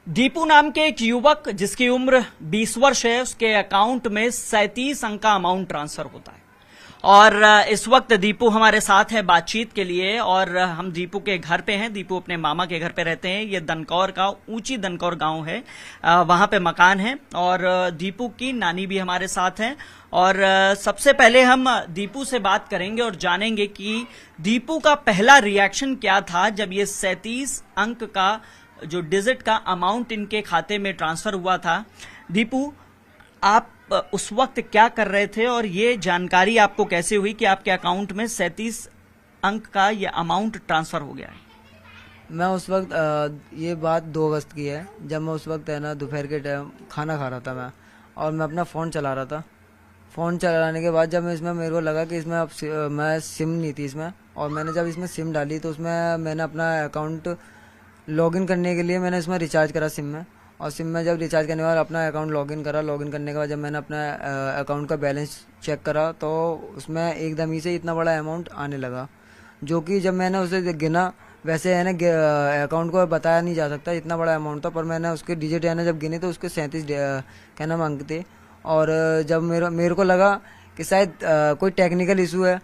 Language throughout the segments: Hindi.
दीपू नाम के एक युवक जिसकी उम्र 20 वर्ष है, उसके अकाउंट में 37 अंक का अमाउंट ट्रांसफर होता है। और इस वक्त दीपू हमारे साथ है बातचीत के लिए, और हम दीपू के घर पे हैं। दीपू अपने मामा के घर पे रहते हैं। ये दनकौर का ऊंची दनकौर गांव है, वहां पे मकान है, और दीपू की नानी भी हमारे साथ हैं। और सबसे पहले हम दीपू से बात करेंगे और जानेंगे कि दीपू का पहला रिएक्शन क्या था जब ये 37 अंक का जो डिजिट का अमाउंट इनके खाते में ट्रांसफर हुआ था। दीपू, आप उस वक्त क्या कर रहे थे और ये जानकारी आपको कैसे हुई कि आपके अकाउंट में 37 अंक का ये अमाउंट ट्रांसफर हो गया है? मैं उस वक्त ये बात 2 अगस्त की है, जब मैं उस वक्त है ना दोपहर के टाइम खाना खा रहा था मैं, और मैं अपना फ़ोन चला रहा था। फ़ोन चलाने के बाद जब मैं इसमें मेरे को लगा कि इसमें अब मैं सिम नहीं थी इसमें, और मैंने जब इसमें सिम डाली तो उसमें मैंने अपना अकाउंट लॉगिन करने के लिए मैंने इसमें रिचार्ज करा सिम में, और सिम में जब रिचार्ज करने के बाद अपना अकाउंट लॉगिन करा। लॉगिन करने के बाद जब मैंने अपना अकाउंट का बैलेंस चेक करा तो उसमें एकदम ही से इतना बड़ा अमाउंट आने लगा, जो कि जब मैंने उसे गिना, वैसे है ना अकाउंट को बताया नहीं जा सकता इतना बड़ा अमाउंट था, पर मैंने उसके डिजिट है ना जब गिने तो उसके 37 क्या नाम अंक थे। और जब मेरे को लगा कि शायद कोई टेक्निकल इशू है,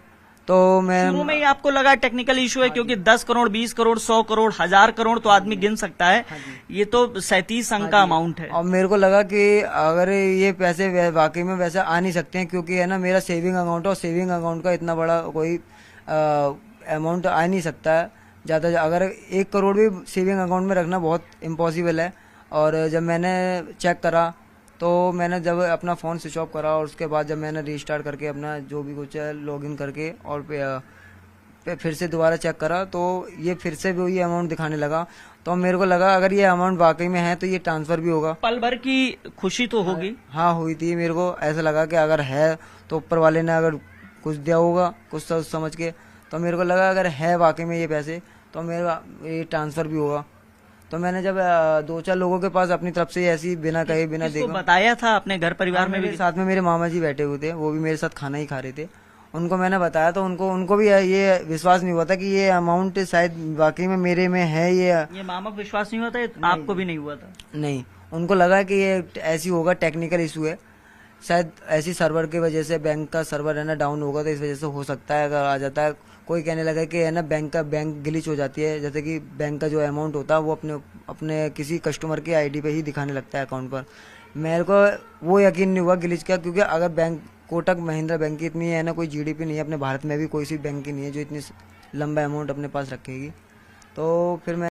तो मैं शुरू में ही आपको लगा टेक्निकल इशू है, क्योंकि 10 करोड़ 20 करोड़ 100 करोड़ 1000 करोड़ तो आदमी गिन सकता है, ये तो 37 अंक का अमाउंट है। और मेरे को लगा कि अगर ये पैसे वाकई में वैसे आ नहीं सकते हैं, क्योंकि है ना मेरा सेविंग अकाउंट है, और सेविंग अकाउंट का इतना बड़ा कोई अमाउंट आ नहीं सकता है ज़्यादा। अगर 1 करोड़ भी सेविंग अकाउंट में रखना बहुत इम्पॉसिबल है। और जब मैंने चेक करा तो मैंने जब अपना फ़ोन स्विच ऑफ करा, और उसके बाद जब मैंने रीस्टार्ट करके अपना जो भी कुछ है लॉगिन करके और फिर से दोबारा चेक करा, तो ये फिर से भी वही अमाउंट दिखाने लगा। तो मेरे को लगा अगर ये अमाउंट वाकई में है तो ये ट्रांसफ़र भी होगा। पल भर की खुशी तो होगी। हाँ हुई थी। मेरे को ऐसा लगा कि अगर है तो ऊपर वाले ने अगर कुछ दिया होगा कुछ सोच समझ के, तो मेरे को लगा अगर है वाकई में ये पैसे तो मेरा ये ट्रांसफ़र भी होगा। तो मैंने जब 2-4 लोगों के पास अपनी तरफ से ऐसी बिना कहे बिना देखे बताया था अपने घर परिवार में भी? साथ में मेरे मामा जी बैठे हुए थे, वो भी मेरे साथ खाना ही खा रहे थे। उनको मैंने बताया तो उनको भी ये विश्वास नहीं हुआ था कि ये अमाउंट शायद वाकई में मेरे में है। ये मामा को विश्वास नहीं हुआ था? आपको भी नहीं हुआ था? नहीं, उनको लगा कि ये ऐसी होगा, टेक्निकल इशू है शायद, ऐसी सर्वर की वजह से, बैंक का सर्वर है ना डाउन होगा तो इस वजह से हो सकता है अगर आ जाता है। कोई कहने लगा कि है ना बैंक ग्लिच हो जाती है, जैसे कि बैंक का जो अमाउंट होता है वो अपने किसी कस्टमर की आईडी पे ही दिखाने लगता है अकाउंट पर। मेरे को वो यकीन नहीं हुआ ग्लिच का, क्योंकि अगर बैंक कोटक महिंद्रा बैंक की इतनी है ना कोई जीडीपी नहीं है अपने भारत में भी, कोई सी बैंक की नहीं है जो इतनी लंबा अमाउंट अपने पास रखेगी। तो फिर मैं